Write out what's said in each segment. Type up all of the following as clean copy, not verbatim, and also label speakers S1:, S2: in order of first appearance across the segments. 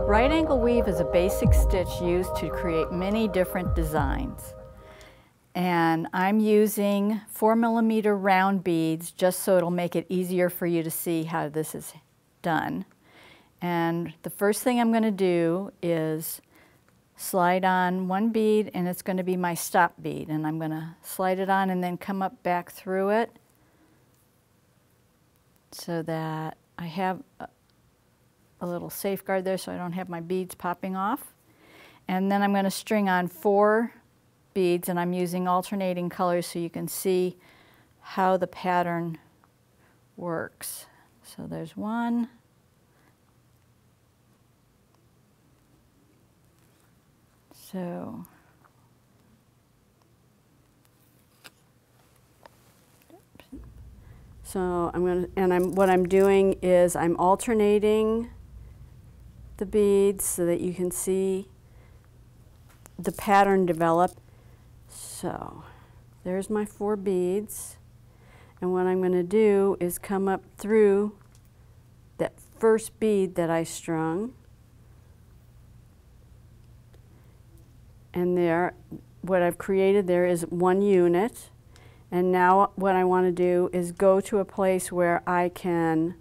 S1: Right angle weave is a basic stitch used to create many different designs. And I'm using 4mm round beads just so it'll make it easier for you to see how this is done. And the first thing I'm going to do is slide on one bead, and it's going to be my stop bead, and I'm going to slide it on and then come up back through it so that I have a little safeguard there so I don't have my beads popping off. And then I'm going to string on 4 beads, and I'm using alternating colors so you can see how the pattern works. So there's one. So what I'm doing is I'm alternating the beads so that you can see the pattern develop. So there's my 4 beads, and what I'm going to do is come up through that first bead that I strung, and there, what I've created there is 1 unit. And now what I want to do is go to a place where I can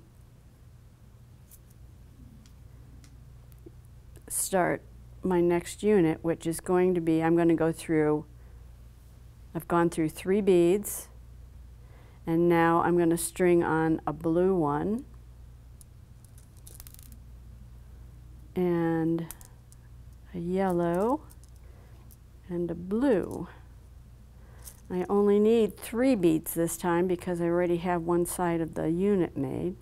S1: start my next unit, which is going to be, I'm going to go through, I've gone through 3 beads, and now I'm going to string on a blue one and a yellow and a blue. I only need 3 beads this time because I already have one side of the unit made.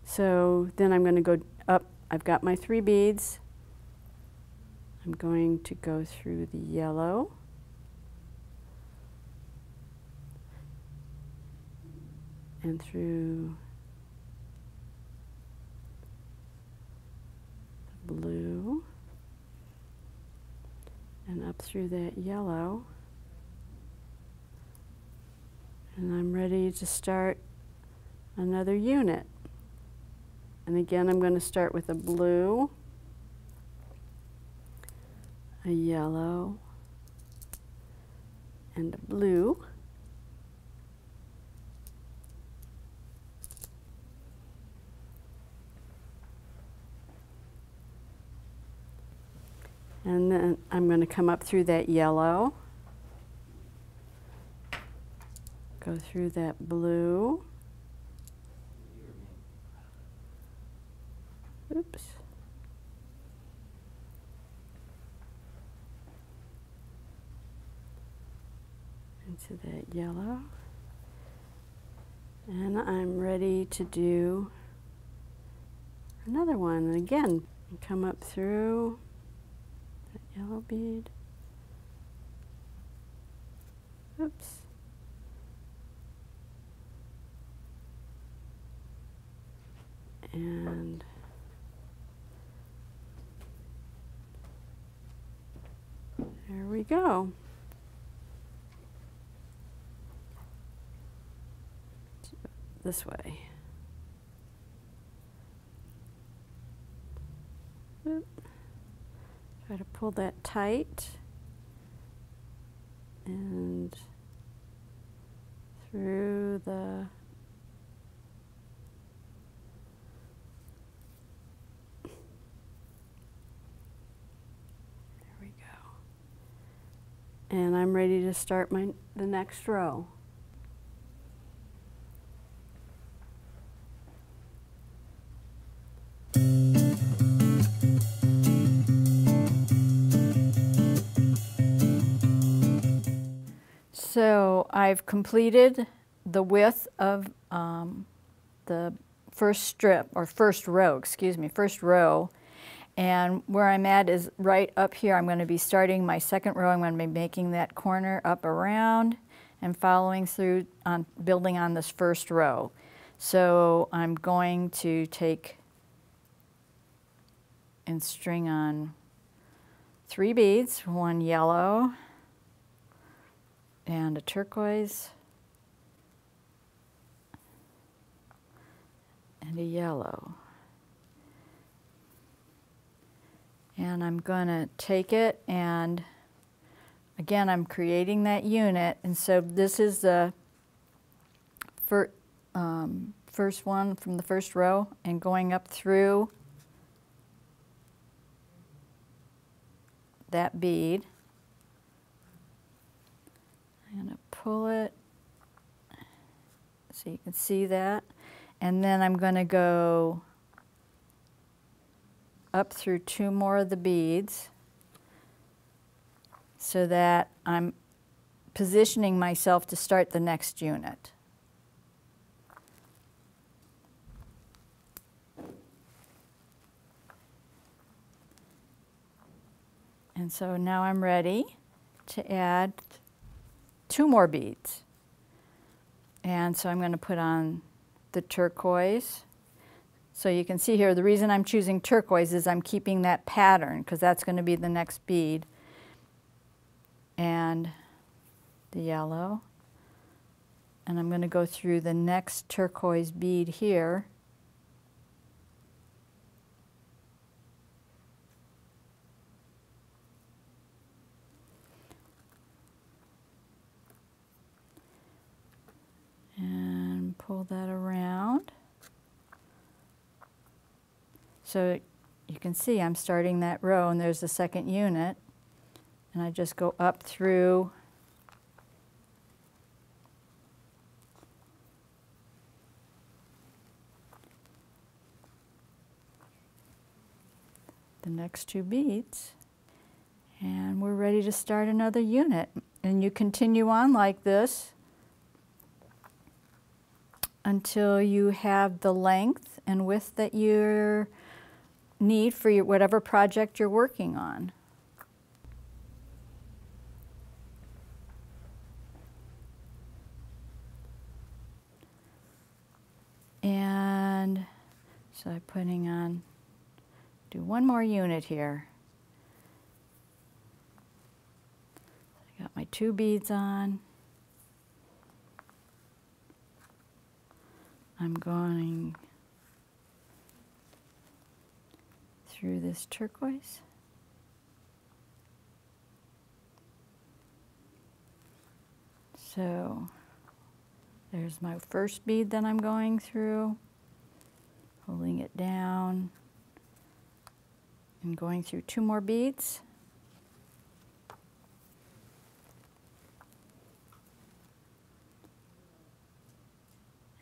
S1: So then I'm going to go up. I've got my 3 beads. I'm going to go through the yellow. And through the blue. And up through that yellow. And I'm ready to start another unit. And again, I'm going to start with a blue, a yellow, and a blue. And then I'm going to come up through that yellow, go through that blue, oops, into that yellow, and I'm ready to do another one. And again, come up through that yellow bead, oops, and there we go. This way. Oop. Try to pull that tight and through the and I'm ready to start the next row. So I've completed the width of the first strip, or first row, excuse me, first row. And where I'm at is right up here. I'm going to be starting my second row. I'm going to be making that corner up around and following through on building on this first row. So I'm going to take and string on 3 beads, 1 yellow and a turquoise and a yellow. And I'm going to take it, and again, I'm creating that unit. And so this is the first one from the first row, and going up through that bead. I'm going to pull it so you can see that. And then I'm going to go up through 2 more of the beads so that I'm positioning myself to start the next unit. And so now I'm ready to add 2 more beads. And so I'm going to put on the turquoise. So you can see here, the reason I'm choosing turquoise is I'm keeping that pattern because that's going to be the next bead. And the yellow. And I'm going to go through the next turquoise bead here. And pull that around. So you can see I'm starting that row, and there's the second unit, and I just go up through the next 2 beads, and we're ready to start another unit. And you continue on like this until you have the length and width that you need for your whatever project you're working on. And so I'm putting on, do 1 more unit here. I got my 2 beads on. I'm going through this turquoise. So there's my first bead that I'm going through, holding it down, and going through 2 more beads.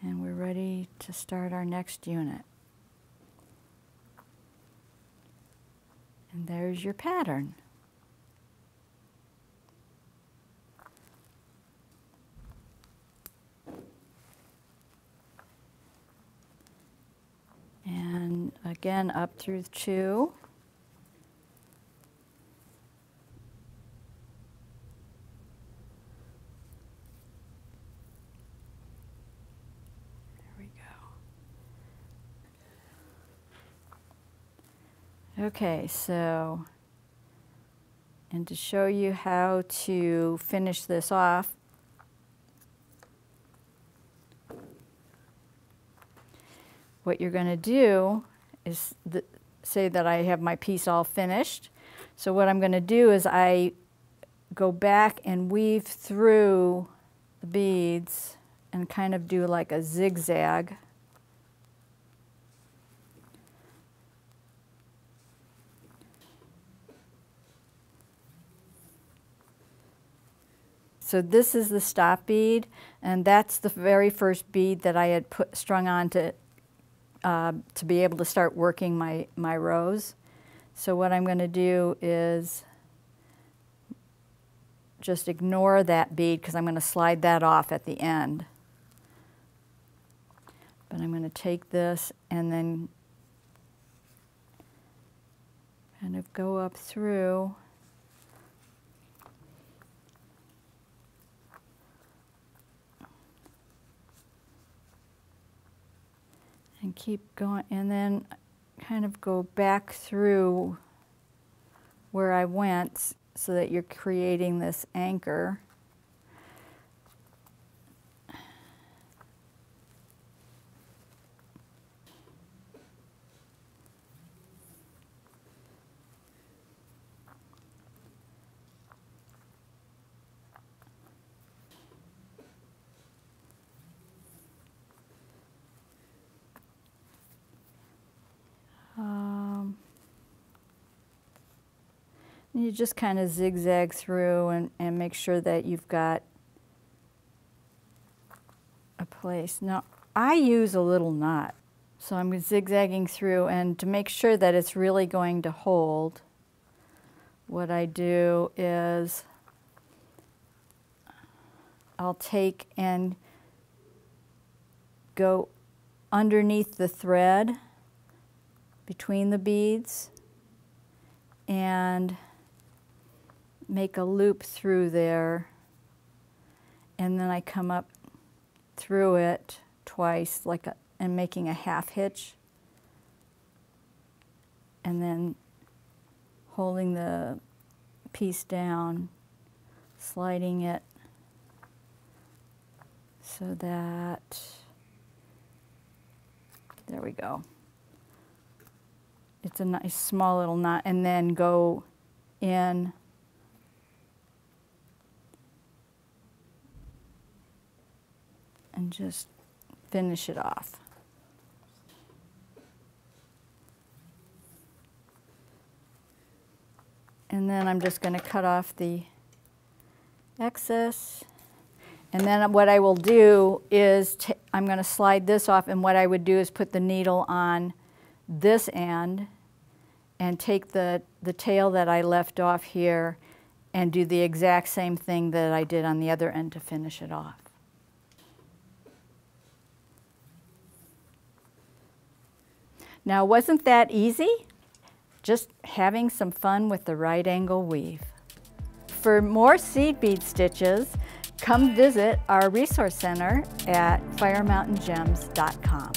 S1: And we're ready to start our next unit. And there's your pattern. And again, up through 2. Okay, so, and to show you how to finish this off, what you're going to do is say that I have my piece all finished. So what I'm going to do is I go back and weave through the beads and kind of do like a zigzag. So this is the stop bead, and that's the very first bead that I had strung on to be able to start working my rows. So what I'm going to do is just ignore that bead because I'm going to slide that off at the end. But I'm going to take this and then kind of go up through. And keep going, and then kind of go back through where I went so that you're creating this anchor. You just kind of zigzag through and make sure that you've got a place. Now, I use a little knot, so I'm zigzagging through, and to make sure that it's really going to hold, what I do is I'll take and go underneath the thread between the beads and make a loop through there, and then I come up through it twice and making a half hitch, and then holding the piece down, sliding it so that, there we go. It's a nice small little knot, and then go in and just finish it off. And then I'm just going to cut off the excess. And then what I will do is I'm going to slide this off, and what I would do is put the needle on this end and take the tail that I left off here and do the exact same thing that I did on the other end to finish it off. Now, wasn't that easy? Just having some fun with the right angle weave. For more seed bead stitches, come visit our resource center at firemountaingems.com.